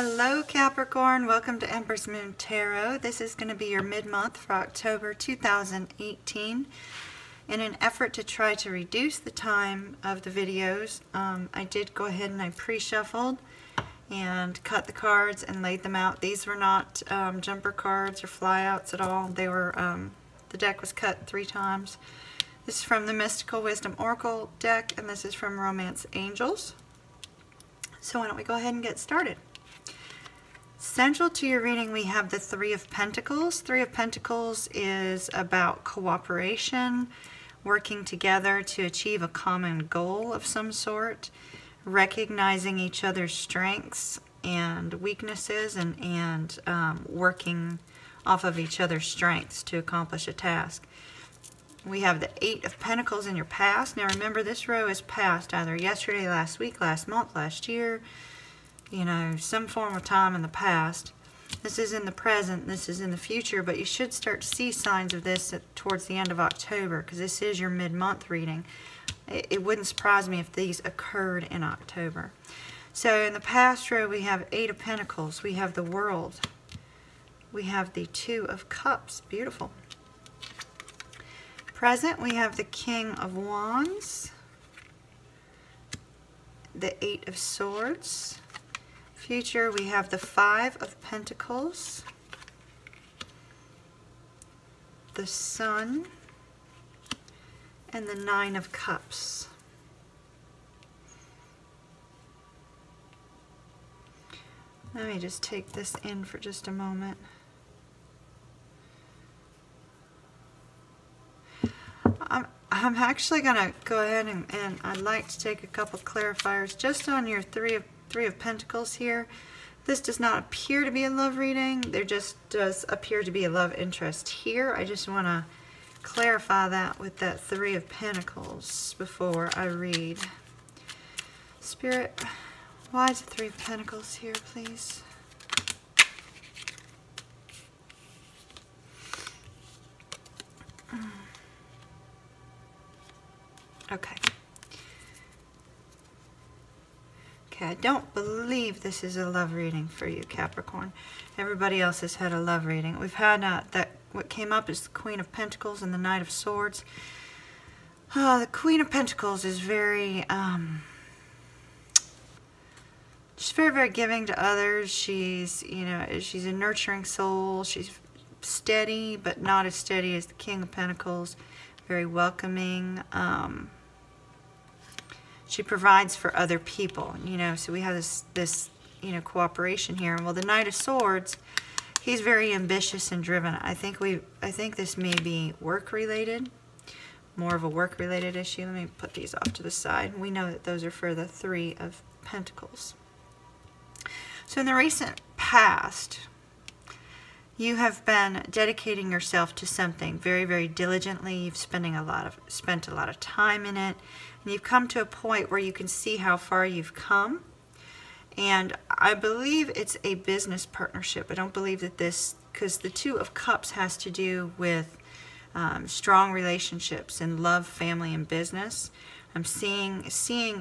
Hello Capricorn, welcome to Empress Moon Tarot. This is going to be your mid-month for October 2018. In an effort to try to reduce the time of the videos, I did go ahead and I pre-shuffled and cut the cards and laid them out. These were not jumper cards or flyouts at all. They were, the deck was cut 3 times. This is from the Mystical Wisdom Oracle deck, and this is from Romance Angels. So why don't we go ahead and get started. Central to your reading, we have the Three of Pentacles. Three of Pentacles is about cooperation, working together to achieve a common goal of some sort, recognizing each other's strengths and weaknesses, and working off of each other's strengths to accomplish a task. We have the Eight of Pentacles in your past. Now remember, this row is past, either yesterday, last week, last month, last year, you know, some form of time in the past. This is in the present, this is in the future, but you should start to see signs of this towards the end of October, because this is your mid-month reading. It wouldn't surprise me if these occurred in October. So in the past row, we have Eight of Pentacles, we have the World, we have the Two of Cups, beautiful. Present, we have the King of Wands, the Eight of Swords. Future, we have the Five of Pentacles, the Sun, and the Nine of Cups. Let me just take this in for just a moment. I'm actually going to go ahead and I'd like to take a couple clarifiers just on your Three of Pentacles here. This does not appear to be a love reading. There just does appear to be a love interest here. I just want to clarify that with that Three of Pentacles before I read. Spirit, why is the Three of Pentacles here, please? Okay. Okay, I don't believe this is a love reading for you, Capricorn. Everybody else has had a love reading. We've had what came up is the Queen of Pentacles and the Knight of Swords. The Queen of Pentacles is very, she's very, very giving to others. She's, you know, she's a nurturing soul. She's steady, but not as steady as the King of Pentacles. Very welcoming. She provides for other people, you know, so we have this you know, cooperation here. Well, the Knight of Swords, he's very ambitious and driven. I think this may be work-related, more of a work-related issue. Let me put these off to the side. We know that those are for the Three of Pentacles. So in the recent past, you have been dedicating yourself to something very, very diligently. You've spent a lot of time in it. And you've come to a point where you can see how far you've come. And I believe it's a business partnership. I don't believe that this, because the Two of Cups has to do with strong relationships and love, family, and business. I'm seeing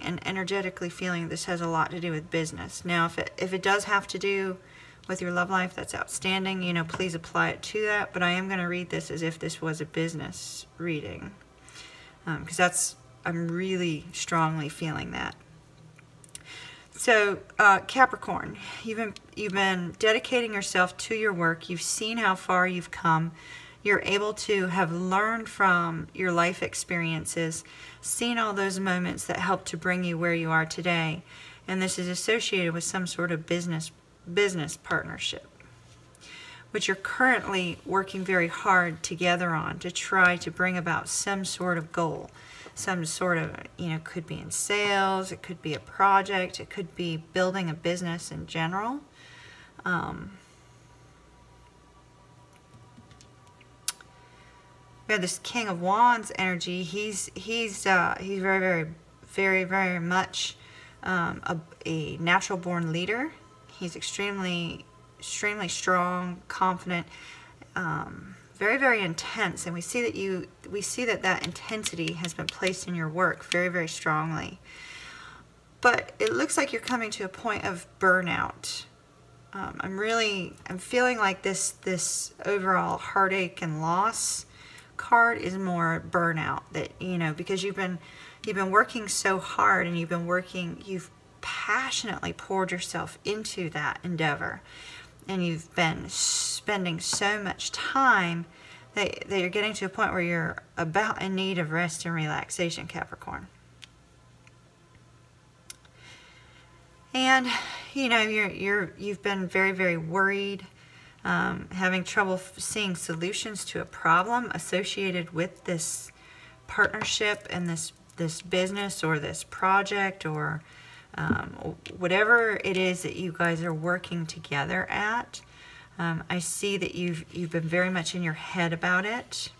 and energetically feeling this has a lot to do with business. Now, if it does have to do with your love life, that's outstanding. You know, please apply it to that. But I am going to read this as if this was a business reading, because I'm really strongly feeling that. So, Capricorn, you've been dedicating yourself to your work. You've seen how far you've come. You're able to have learned from your life experiences, seen all those moments that helped to bring you where you are today. And this is associated with some sort of business partnership, which you're currently working very hard together on to try to bring about some sort of goal. Some sort of, you know, could be in sales, it could be a project, it could be building a business in general. We have this King of Wands energy. He's very, very, very much a natural born leader. He's extremely strong, confident, very, very intense, and we see that intensity has been placed in your work very, very strongly. But it looks like you're coming to a point of burnout. I'm feeling like this overall heartache and loss card is more burnout, that, you know, because you've been working so hard, and you've passionately poured yourself into that endeavor, and you've been spending so much time that you're getting to a point where you're about in need of rest and relaxation, Capricorn. And you know, you've been very, very worried, having trouble seeing solutions to a problem associated with this partnership and this business or this project, or whatever it is that you guys are working together at. I see that you've been very much in your head about it,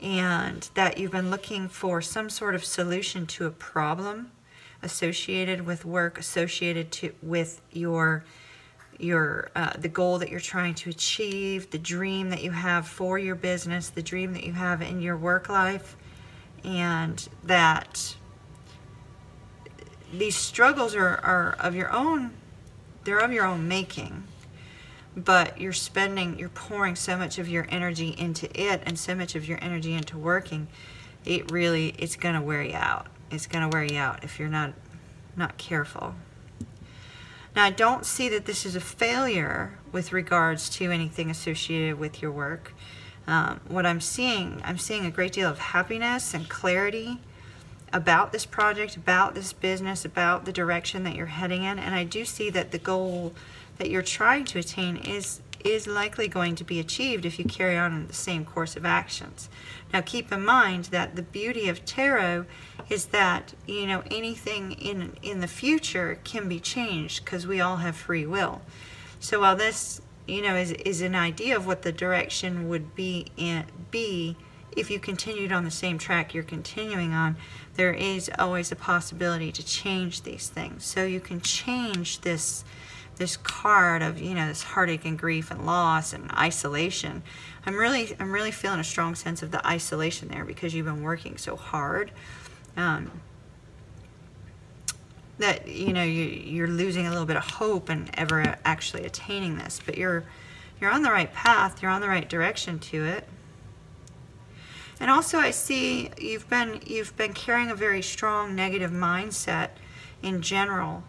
and that you've been looking for some sort of solution to a problem associated with work, associated with your the goal that you're trying to achieve, the dream that you have for your business, the dream that you have in your work life, and that these struggles are of your own, they're of your own making, but you're pouring so much of your energy into it, and so much of your energy into working, it's going to wear you out. It's going to wear you out if you're not careful. Now, I don't see that this is a failure with regards to anything associated with your work. What I'm seeing a great deal of happiness and clarity about this project, about this business, about the direction that you're heading in, and I do see that the goal that you're trying to attain is likely going to be achieved if you carry on in the same course of actions. Now, keep in mind that the beauty of tarot is that, you know, anything in the future can be changed, because we all have free will. So while this, you know, is an idea of what the direction would be if you continued on the same track you're continuing on, there is always a possibility to change these things. So you can change this card of, you know, this heartache and grief and loss and isolation. I'm really feeling a strong sense of the isolation there, because you've been working so hard, that, you know, you're losing a little bit of hope in ever actually attaining this. But you're on the right path. You're on the right direction to it. And also, I see you've been carrying a very strong negative mindset in general,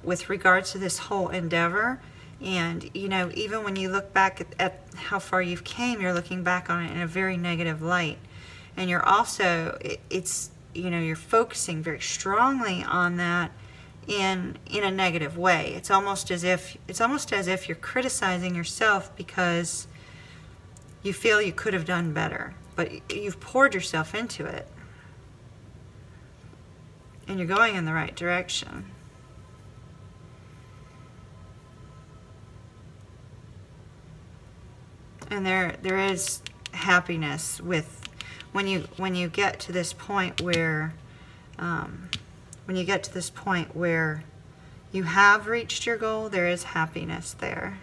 with regards to this whole endeavor. And, you know, even when you look back at how far you've came, you're looking back on it in a very negative light. And you're also, you know, you're focusing very strongly on that in a negative way. It's almost as if you're criticizing yourself because you feel you could have done better, but you've poured yourself into it, and you're going in the right direction. And there is happiness with when you get to this point where you have reached your goal. There is happiness there.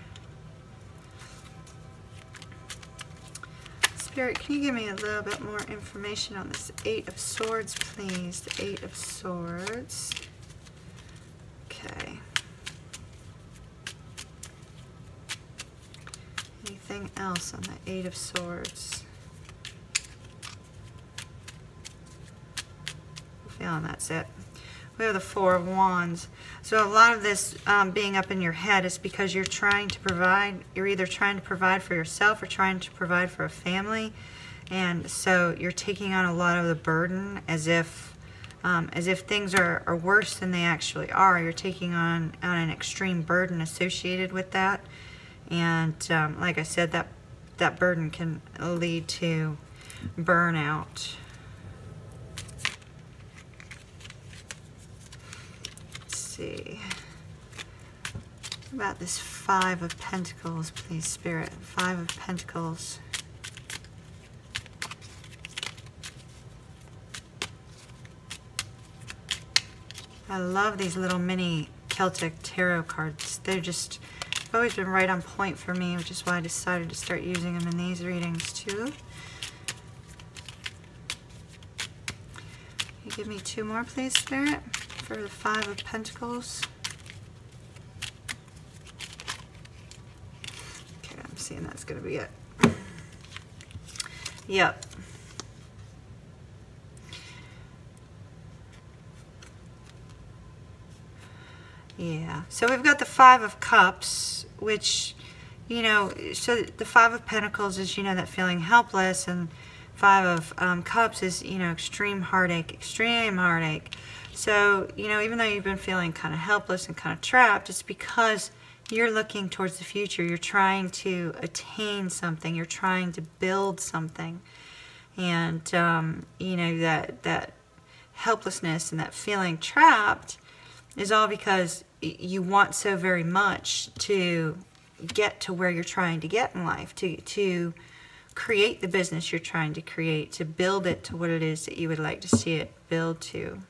Spirit, can you give me a little bit more information on this Eight of Swords, please? The Eight of Swords. Okay. Anything else on the Eight of Swords? I'm feeling that's it. We have the Four of Wands. So a lot of this being up in your head is because you're trying to provide. You're either trying to provide for yourself or trying to provide for a family, and so you're taking on a lot of the burden as if things are worse than they actually are. You're taking on an extreme burden associated with that. And like I said, that burden can lead to burnout. Let's see. What about this Five of Pentacles, please, Spirit? Five of Pentacles. I love these little mini Celtic tarot cards. They're just always been right on point for me, which is why I decided to start using them in these readings too. Can you give me two more, please, Spirit, for the Five of Pentacles? see, and that's going to be it. Yep. Yeah, so we've got the Five of Cups, which, you know, so the Five of Pentacles is, you know, that feeling helpless, and Five of Cups is, you know, extreme heartache. So, you know, even though you've been feeling kind of helpless and kind of trapped, it's because you're looking towards the future. You're trying to attain something. You're trying to build something. And, you know, that helplessness and that feeling trapped is all because you want so very much to get to where you're trying to get in life, to create the business you're trying to create, to build it to what it is that you would like to see it build to.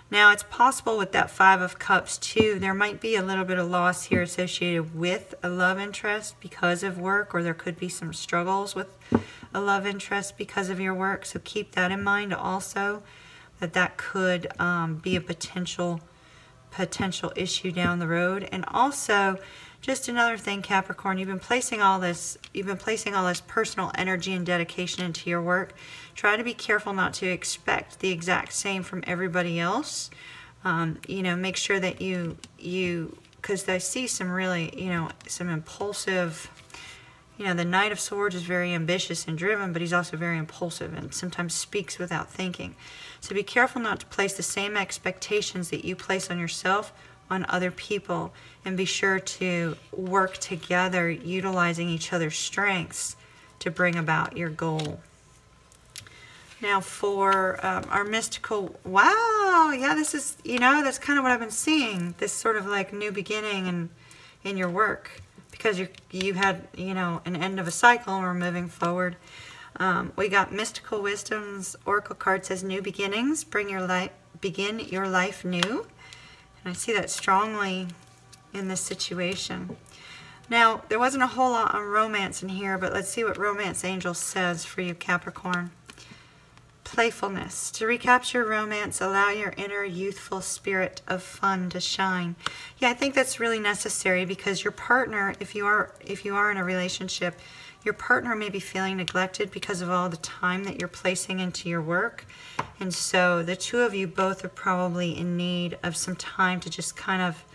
Now, it's possible with that Five of Cups, too, there might be a little bit of loss here associated with a love interest because of work, or there could be some struggles with a love interest because of your work. So keep that in mind also, that could be a potential issue down the road. And also, just another thing, Capricorn, you've been placing all this personal energy and dedication into your work. Try to be careful not to expect the exact same from everybody else. You know, make sure that you because I see some really, you know, some impulsive, you know, the Knight of Swords is very ambitious and driven, but he's also very impulsive and sometimes speaks without thinking. So be careful not to place the same expectations that you place on yourself on other people, and be sure to work together, utilizing each other's strengths to bring about your goal. Now for our mystical, wow, yeah, this is, you know, that's kind of what I've been seeing, this sort of like new beginning in your work, because you had, you know, an end of a cycle and we're moving forward. We got Mystical Wisdom's Oracle card says new beginnings, begin your life new. And I see that strongly in this situation. Now, there wasn't a whole lot on romance in here, but let's see what Romance Angel says for you, Capricorn. Playfulness. To recapture romance, allow your inner youthful spirit of fun to shine. Yeah, I think that's really necessary, because your partner, if you are in a relationship, your partner may be feeling neglected because of all the time that you're placing into your work. And so the two of you both are probably in need of some time to just kind of,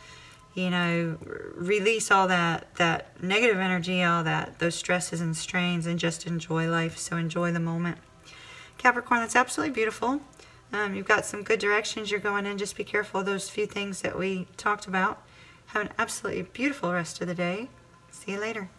you know, release all that negative energy, all those stresses and strains, and just enjoy life. So enjoy the moment. Capricorn, that's absolutely beautiful. You've got some good directions you're going in. Just be careful of those few things that we talked about. Have an absolutely beautiful rest of the day. See you later.